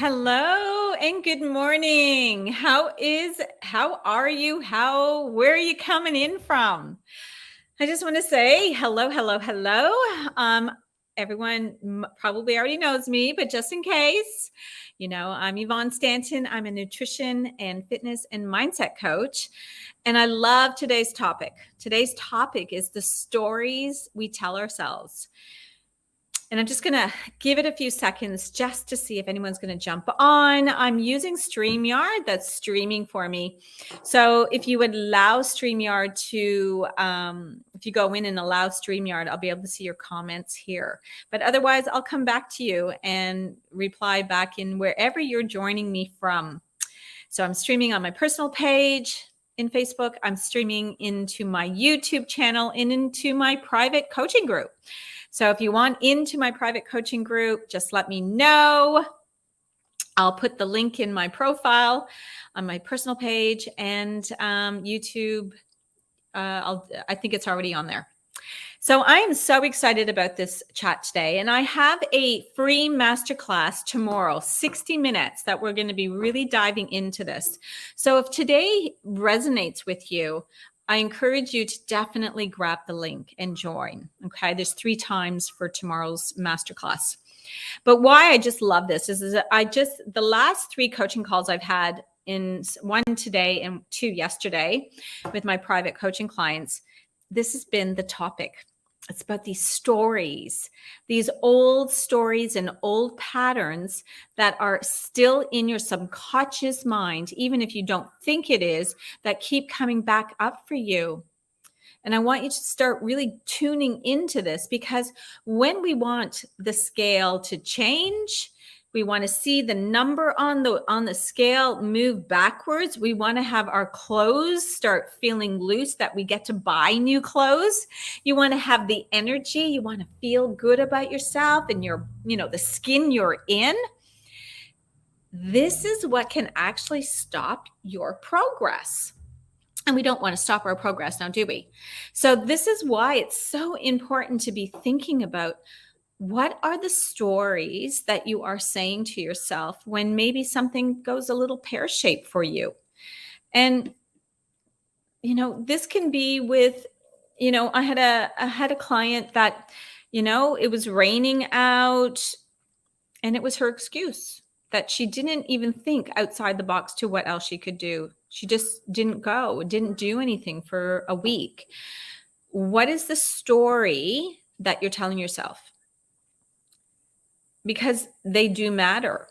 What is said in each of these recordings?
Hello and good morning. How are you? Where are you coming in from? I just want to say hello. Everyone probably already knows me, but just in case, I'm Yvonne Stanton. I'm a nutrition and fitness and mindset coach. And I love today's topic. Today's topic is the stories we tell ourselves. And I'm just going to give it a few seconds just to see if anyone's going to jump on. I'm using StreamYard that's streaming for me. So if you would allow StreamYard to, if you go in and allow StreamYard, I'll be able to see your comments here. But otherwise, I'll come back to you and reply back in wherever you're joining me from. So I'm streaming on my personal page in Facebook. I'm streaming into my YouTube channel and into my private coaching group. So if you want into my private coaching group, just let me know. I'll put the link in my profile on my personal page and YouTube. I think it's already on there. So I am so excited about this chat today. And I have a free masterclass tomorrow, 60 minutes, that we're going to be really diving into this. So if today resonates with you, I encourage you to definitely grab the link and join. Okay, there's 3 times for tomorrow's masterclass. But why I just love this is that the last 3 coaching calls I've had, in one today and 2 yesterday with my private coaching clients, this has been the topic. It's about these stories, these old stories and old patterns that are still in your subconscious mind, even if you don't think it is, that keep coming back up for you. And I want you to start really tuning into this, because when we want the scale to change, we want to see the number on the scale move backwards. We want to have our clothes start feeling loose, that we get to buy new clothes. You want to have the energy. You want to feel good about yourself and the skin you're in. This is what can actually stop your progress. And we don't want to stop our progress now, do we? So this is why it's so important to be thinking about, what are the stories that you are saying to yourself when maybe something goes a little pear-shaped for you? And, this can be with, I had a client that, it was raining out, and it was her excuse that she didn't even think outside the box to what else she could do. She just didn't do anything for a week. What is the story that you're telling yourself? Because they do matter.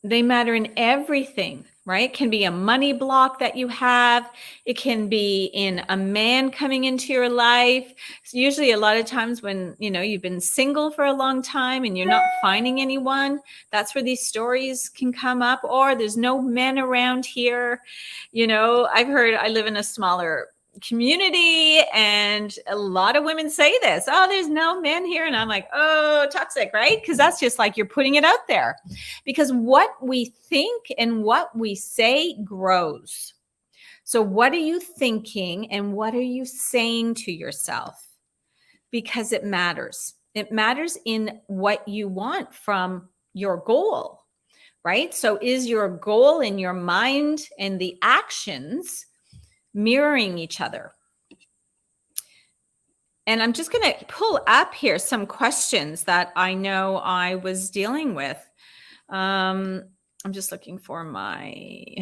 They matter in everything, right? It can be a money block that you have. It can be in a man coming into your life. It's usually a lot of times when, you've been single for a long time and you're not finding anyone, that's where these stories can come up. Or there's no men around here. I've heard, I live in a smaller community, and a lot of women say this, oh, there's no men here. And I'm like, oh, toxic, right? Because that's just like you're putting it out there. Because what we think and what we say grows. So what are you thinking and what are you saying to yourself? Because it matters. It matters in what you want from your goal, right? So is your goal in your mind and the actions mirroring each other? And I'm just going to pull up here some questions that I know I was dealing with. I'm just looking for my,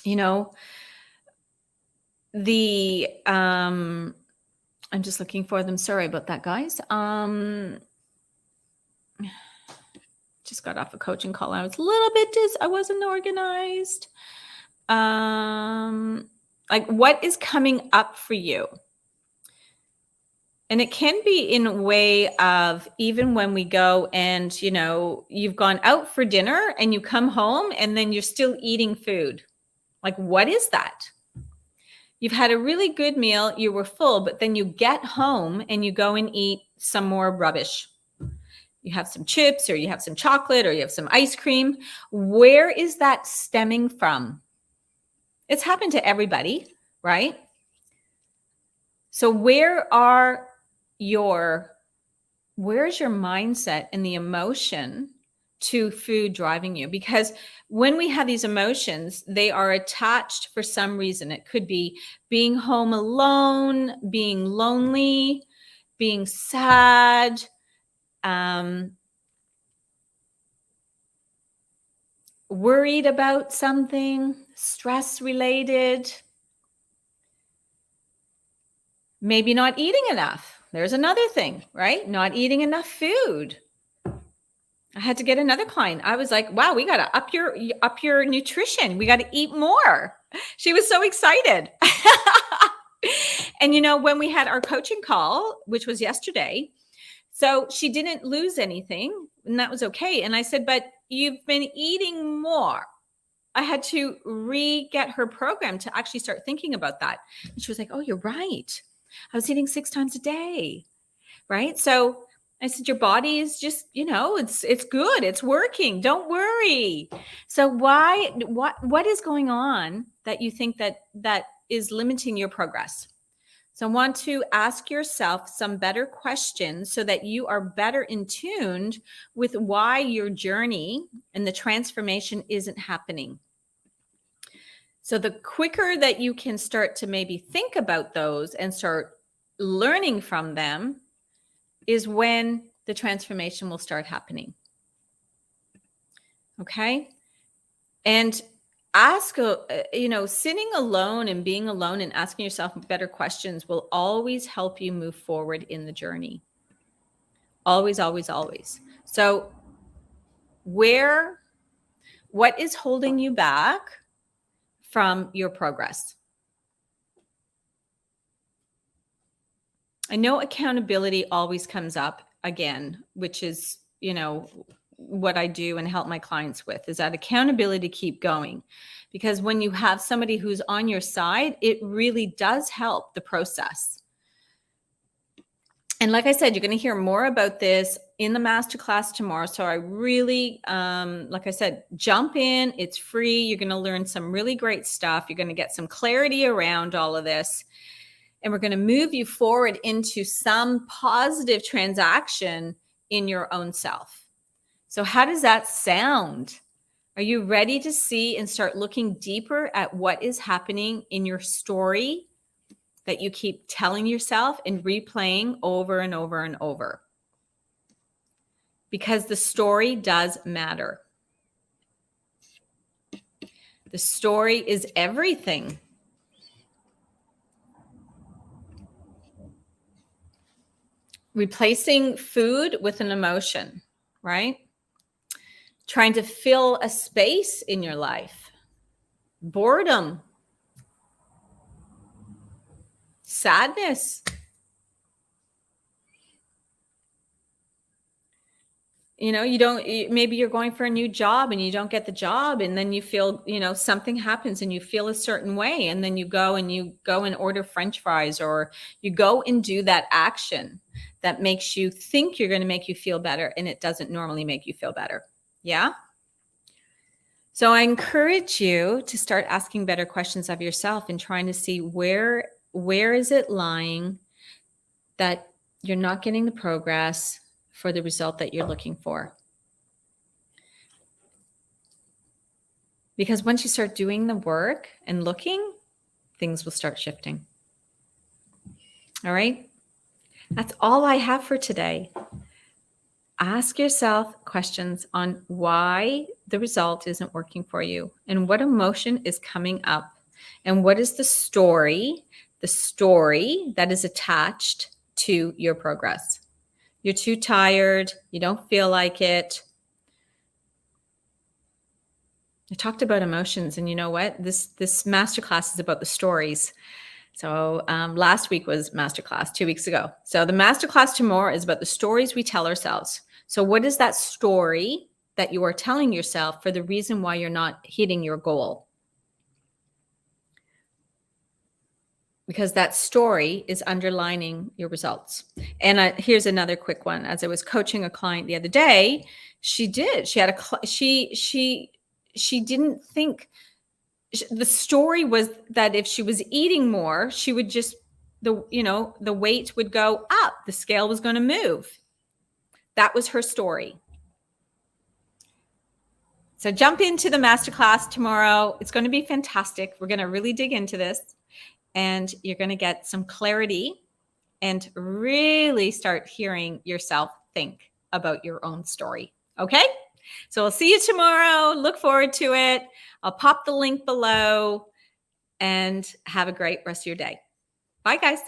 I'm just looking for them. Sorry about that, guys. Just got off a coaching call. I was a little bit I wasn't organized. Like, what is coming up for you? And it can be in a way of, even when we go and, you've gone out for dinner and you come home and then you're still eating food. Like, what is that? You've had a really good meal, you were full, but then you get home and you go and eat some more rubbish. You have some chips, or you have some chocolate, or you have some ice cream. Where is that stemming from? It's happened to everybody, right? So where are your where's your mindset and the emotion to food driving you? Because when we have these emotions, they are attached for some reason. It could be being home alone, being lonely, being sad, worried about something, stress related, maybe not eating enough. There's another thing, right? Not eating enough food. I had to get another client. I was like, wow, we got to up your nutrition. We got to eat more. She was so excited. And, when we had our coaching call, which was yesterday, so she didn't lose anything and that was okay. And I said, but you've been eating more. I had to get her program to actually start thinking about that. And she was like, oh, you're right. I was eating 6 times a day. Right. So I said, your body is just, it's good. It's working. Don't worry. So what is going on that you think that is limiting your progress? So I want to ask yourself some better questions so that you are better in tuned with why your journey and the transformation isn't happening. So the quicker that you can start to maybe think about those and start learning from them is when the transformation will start happening. Okay. And ask, sitting alone and being alone and asking yourself better questions will always help you move forward in the journey. Always, always, always. So what is holding you back from your progress? I know accountability always comes up again, which is, what I do and help my clients with is that accountability to keep going. Because when you have somebody who's on your side, it really does help the process. And like I said, you're going to hear more about this in the masterclass tomorrow. So I really, like I said, jump in. It's free. You're going to learn some really great stuff. You're going to get some clarity around all of this. And we're going to move you forward into some positive transaction in your own self. So how does that sound? Are you ready to see and start looking deeper at what is happening in your story that you keep telling yourself and replaying over and over and over? Because the story does matter. The story is everything. Replacing food with an emotion, right? Trying to fill a space in your life. Boredom. Sadness. Maybe you're going for a new job and you don't get the job, and then you feel, something happens and you feel a certain way, and then you go and order French fries, or you go and do that action that makes you think you're going to make you feel better, and it doesn't normally make you feel better. Yeah. So I encourage you to start asking better questions of yourself and trying to see where is it lying that you're not getting the progress for the result that you're looking for. Because once you start doing the work and looking, things will start shifting. All right. That's all I have for today. Ask yourself questions on why the result isn't working for you and what emotion is coming up and what is the story that is attached to your progress. You're too tired. You don't feel like it. I talked about emotions, and you know what? This masterclass is about the stories. So last week was masterclass, 2 weeks ago. So the masterclass tomorrow is about the stories we tell ourselves. So what is that story that you are telling yourself for the reason why you're not hitting your goal? Because that story is underlining your results. And here's another quick one. As I was coaching a client the other day, she didn't think. The story was that if she was eating more, she would just, the weight would go up. The scale was going to move. That was her story. So jump into the masterclass tomorrow. It's going to be fantastic. We're going to really dig into this, and you're going to get some clarity and really start hearing yourself think about your own story. Okay? So we'll see you tomorrow. Look forward to it. I'll pop the link below, and have a great rest of your day. Bye, guys.